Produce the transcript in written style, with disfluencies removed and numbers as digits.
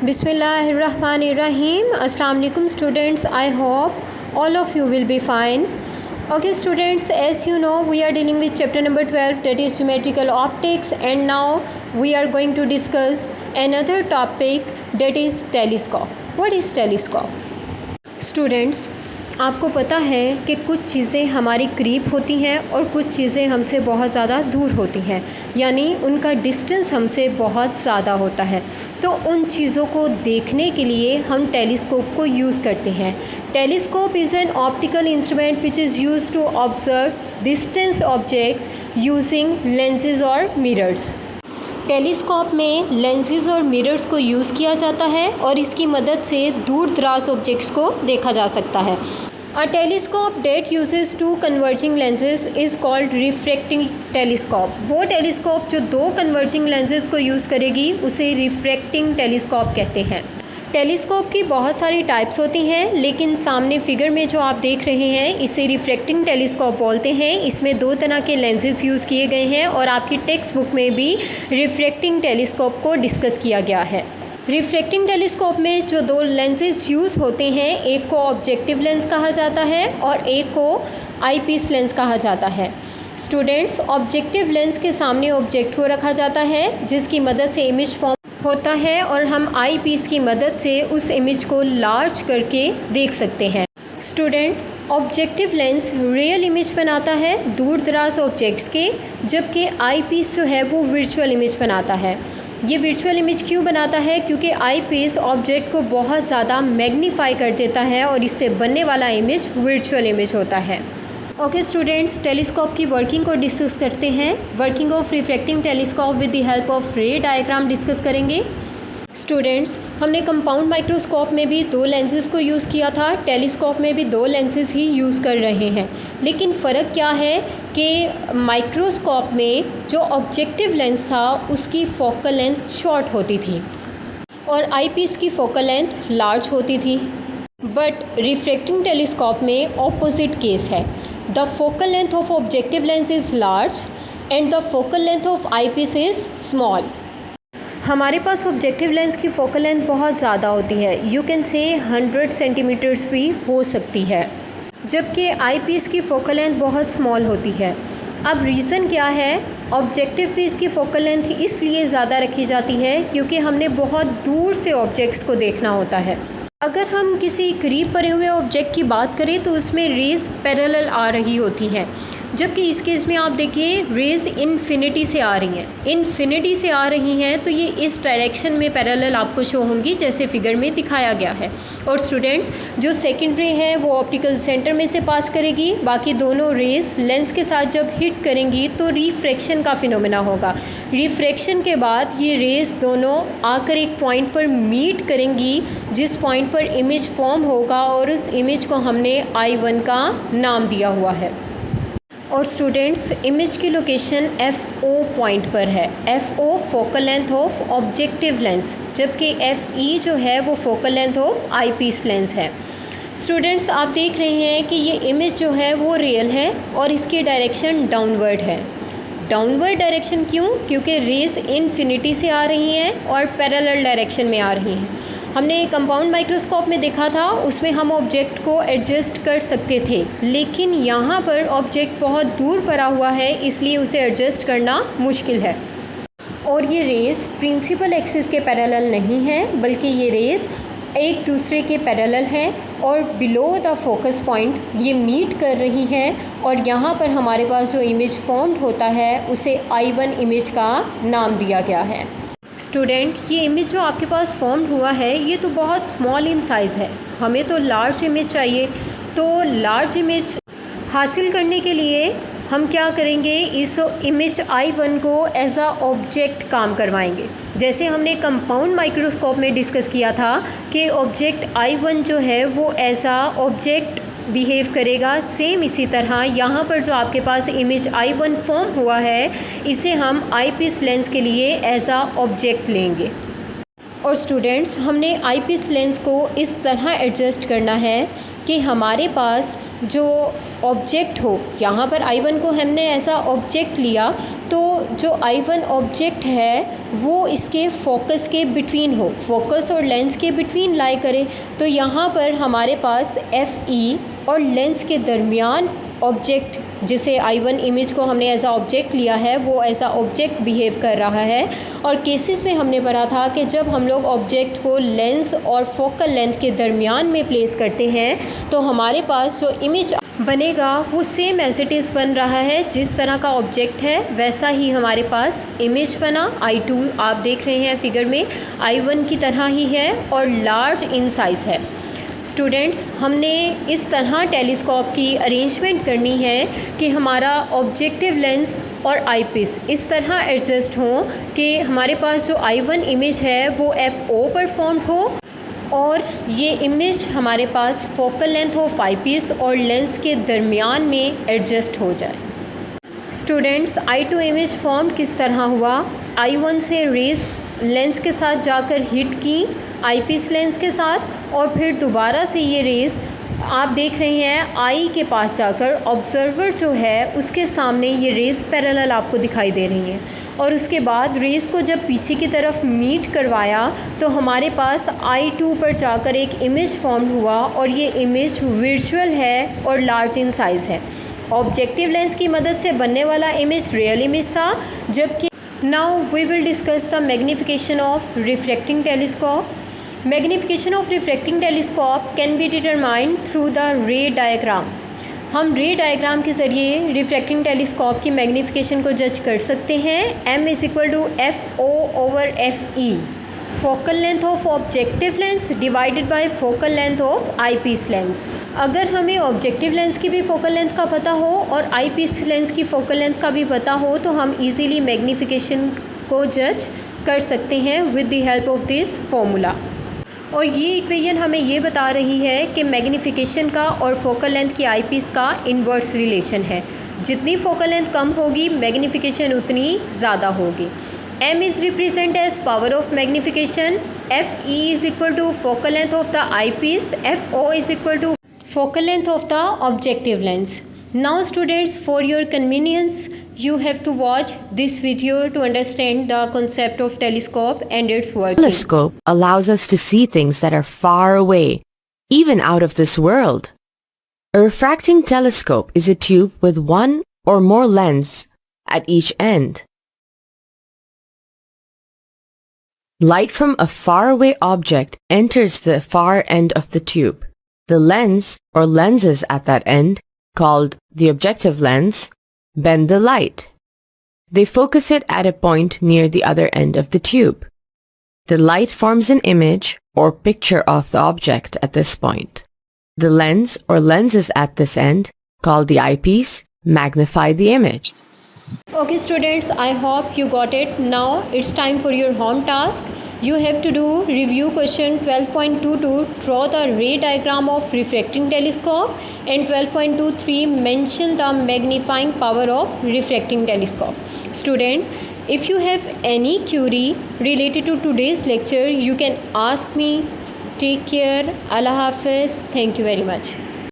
Bismillahirrahmanirrahim. Assalamu alaikum students. I hope all of you will be fine. Okay students, as you know, we are dealing with chapter number 12, that is symmetrical optics, and now we are going to discuss another topic, that is telescope. What is telescope? Students, आपको पता है कि कुछ चीज़ें हमारी करीब होती हैं और कुछ चीज़ें हमसे बहुत ज़्यादा दूर होती हैं, यानी उनका डिस्टेंस हमसे बहुत ज़्यादा होता है। तो उन चीज़ों को देखने के लिए हम टेलीस्कोप को यूज़ करते हैं। Telescope is an optical instrument which is use to observe distance objects using lenses और मिरर्स। टेलीस्कोप में लेंसेज और मिरर्स को यूज़ किया जाता है और इसकी मदद से दूर दराज ऑब्जेक्ट्स को देखा जा सकता है। A telescope that uses two converging lenses is called refracting telescope. वो टेलीस्कोप जो दो कन्वर्जिंग लेंसेज को यूज़ करेगी उसे रिफ्रैक्टिंग टेलीस्कोप कहते हैं। टेलीस्कोप की बहुत सारी टाइप्स होती हैं, लेकिन सामने फिगर में जो आप देख रहे हैं इसे रिफ्रैक्टिंग टेलीस्कोप बोलते हैं। इसमें दो तरह के लेंसेज यूज़ किए गए हैं और आपकी टेक्स्ट बुक में भी रिफ्रैक्टिंग टेलीस्कोप को डिस्कस किया गया है। रिफ्रैक्टिंग टेलीस्कोप में जो दो लेंसेज यूज़ होते हैं, एक को ऑब्जेक्टिव लेंस कहा जाता है और एक को आईपीस लेंस कहा जाता है। स्टूडेंट्स, ऑब्जेक्टिव लेंस के सामने ऑब्जेक्ट को रखा जाता है जिसकी मदद से इमेज फॉर्म होता है और हम आई पीस की मदद से उस इमेज को लार्ज करके देख सकते हैं। Student, objective lens real image बनाता है दूर दराज ऑब्जेक्ट्स के, जबकि आई पीस जो है वो वर्चुअल इमेज बनाता है। ये वर्चुअल इमेज क्यों बनाता है? क्योंकि आई पीस ऑब्जेक्ट को बहुत ज़्यादा मैग्नीफाई कर देता है और इससे बनने वाला इमेज वर्चुअल इमेज होता है। ओके स्टूडेंट्स, टेलीस्कोप की वर्किंग को डिस्कस करते हैं। Working of refracting telescope with the help of रे डायग्राम डिस्कस करेंगे। स्टूडेंट्स, हमने कंपाउंड माइक्रोस्कोप में भी दो लेंसेज को यूज़ किया था, टेलीस्कोप में भी दो लेंसेज ही यूज़ कर रहे हैं, लेकिन फ़र्क क्या है कि माइक्रोस्कोप में जो ऑब्जेक्टिव लेंस था उसकी फोकल लेंथ शॉर्ट होती थी और आईपीस की फोकल लेंथ लार्ज होती थी। बट रिफ्रैक्टिंग टेलीस्कोप में ऑपोजिट केस है। The focal length of objective lens is large and the focal length of eyepiece is small. हमारे पास ऑब्जेक्टिव लेंस की फोकल लेंथ बहुत ज़्यादा होती है, यू कैन से 100 सेंटीमीटर्स भी हो सकती है, जबकि आईपीस की फोकल लेंथ बहुत स्मॉल होती है। अब रीज़न क्या है? ऑब्जेक्टिव पीस की फोकल लेंथ इसलिए ज़्यादा रखी जाती है क्योंकि हमने बहुत दूर से ऑब्जेक्ट्स को देखना होता है। अगर हम किसी करीब पड़े हुए ऑब्जेक्ट की बात करें तो उसमें रेज़ पैरेलल आ रही होती हैं, जबकि इस केस में आप देखिए रेज़ इन्फिनिटी से आ रही हैं। इन्फिनिटी से आ रही हैं तो ये इस डायरेक्शन में पैरेलल आपको शो होंगी जैसे फिगर में दिखाया गया है। और स्टूडेंट्स, जो सेकंड रे है वो ऑप्टिकल सेंटर में से पास करेगी, बाकी दोनों रेज़ लेंस के साथ जब हिट करेंगी तो रिफ्रैक्शन का फिनोमेना होगा। रिफ्रैक्शन के बाद ये रेज़ दोनों आकर एक पॉइंट पर मीट करेंगी जिस पॉइंट पर इमेज फॉर्म होगा और उस इमेज को हमने I1 का नाम दिया हुआ है। और स्टूडेंट्स, इमेज की लोकेशन FO पॉइंट पर है। FO focal length of objective lens, जबकि FE जो है वो focal length of eyepiece lens है। स्टूडेंट्स, आप देख रहे हैं कि ये इमेज जो है वो रियल है और इसकी डायरेक्शन डाउनवर्ड है। डाउनवर्ड डायरेक्शन क्यों? क्योंकि रेज़ इन्फिनिटी से आ रही हैं और पैरेलल डायरेक्शन में आ रही हैं। हमने कंपाउंड माइक्रोस्कोप में देखा था, उसमें हम ऑब्जेक्ट को एडजस्ट कर सकते थे, लेकिन यहाँ पर ऑब्जेक्ट बहुत दूर पड़ा हुआ है इसलिए उसे एडजस्ट करना मुश्किल है। और ये रेज़ प्रिंसिपल एक्सिस के पैरेलल नहीं है, बल्कि ये रेज़ एक दूसरे के पैरेलल हैं और बिलो द फोकस पॉइंट ये मीट कर रही हैं और यहाँ पर हमारे पास जो इमेज फॉर्म्ड होता है उसे I1 इमेज का नाम दिया गया है। स्टूडेंट, ये इमेज जो आपके पास फॉर्म्ड हुआ है ये तो बहुत स्मॉल इन साइज़ है, हमें तो लार्ज इमेज चाहिए। तो लार्ज इमेज हासिल करने के लिए हम क्या करेंगे, इस इमेज I1 को एज आ ऑब्जेक्ट काम करवाएंगे। जैसे हमने कंपाउंड माइक्रोस्कोप में डिस्कस किया था कि ऑब्जेक्ट I1 जो है वो एज आ ऑब्जेक्ट बिहेव करेगा, सेम इसी तरह यहाँ पर जो आपके पास इमेज I1 फॉर्म हुआ है इसे हम आईपीस लेंस के लिए एज आ ऑब्जेक्ट लेंगे। और स्टूडेंट्स, हमने आईपीस लेंस को इस तरह एडजस्ट करना है कि हमारे पास जो ऑब्जेक्ट हो, यहाँ पर I1 को हमने ऐसा ऑब्जेक्ट लिया तो जो I1 ऑब्जेक्ट है वो इसके फोकस के बिटवीन हो, फोकस और लेंस के बिटवीन लाई करे। तो यहाँ पर हमारे पास FE और लेंस के दरमियान ऑब्जेक्ट, जिसे I1 इमेज को हमने ऐसा ऑब्जेक्ट लिया है, वो ऐसा ऑब्जेक्ट बिहेव कर रहा है। और केसेस में हमने पढ़ा था कि जब हम लोग ऑब्जेक्ट को लेंस और फोकल लेंथ के दरमियान में प्लेस करते हैं तो हमारे पास जो इमेज बनेगा वो सेम एज इट इज़ बन रहा है, जिस तरह का ऑब्जेक्ट है वैसा ही हमारे पास इमेज बना। I2 आप देख रहे हैं फिगर में I1 की तरह ही है और लार्ज इन साइज़ है। स्टूडेंट्स, हमने इस तरह टेलीस्कोप की अरेंजमेंट करनी है कि हमारा ऑब्जेक्टिव लेंस और आईपीस इस तरह एडजस्ट हों कि हमारे पास जो I1 इमेज है वो FO पर फॉर्म हो और ये इमेज हमारे पास फोकल लेंथ ऑफ आईपीस और लेंस के दरमियान में एडजस्ट हो जाए। स्टूडेंट्स, I2 इमेज फॉर्म किस तरह हुआ? I1 से रेस लेंस के साथ जाकर हिट की आईपीस लेंस के साथ और फिर दोबारा से ये रेस आप देख रहे हैं आई के पास जाकर ऑब्जर्वर जो है उसके सामने ये रेस पैरेलल आपको दिखाई दे रही हैं। और उसके बाद रेस को जब पीछे की तरफ मीट करवाया तो हमारे पास I2 पर जाकर एक इमेज फॉर्म हुआ और ये इमेज विजुअल है और लार्ज इन साइज़ है। ऑब्जेक्टिव लेंस की मदद से बनने वाला इमेज रियल इमेज था, जबकि now we will discuss the magnification of refracting telescope. Magnification of refracting telescope can be determined through the ray diagram. हम रे डायग्राम के ज़रिए रिफ्रैक्टिंग टेलीस्कोप की मैग्नीफिकेशन को जज कर सकते हैं। M = FO over FE, focal length of objective lens divided by focal length of eyepiece lens. अगर हमें ऑब्जेक्टिव लेंस की भी फोकल लेंथ का पता हो और आईपीस लेंस की फोकल लेंथ का भी पता हो तो हम इजीली मैग्नीफिकेशन को जज कर सकते हैं with the help of this formula. और ये इक्वेशन हमें ये बता रही है कि मैग्नीफिकेशन का और फोकल लेंथ की आईपीस का इन्वर्स रिलेशन है। जितनी फोकल लेंथ कम होगी मैग्नीफिकेशन उतनी ज़्यादा होगी। M is represented as power of magnification. FE is equal to focal length of the eyepiece. FO is equal to focal length of the objective lens. Now students, for your convenience, you have to watch this video to understand the concept of telescope and its working. Telescope allows us to see things that are far away, even out of this world. A refracting telescope is a tube with one or more lenses at each end. Light from a faraway object enters the far end of the tube. The lens or lenses at that end, called the objective lens, bend the light. They focus it at a point near the other end of the tube. The light forms an image or picture of the object at this point. The lens or lenses at this end, called the eyepiece, magnify the image. Okay students, I hope you got it. Now it's time for your home task. You have to do review question 12.22, draw the ray diagram of refracting telescope, and 12.23 mention the magnifying power of refracting telescope. Student, if you have any query related to today's lecture, you can ask me. Take care. Allah Hafiz. Thank you very much.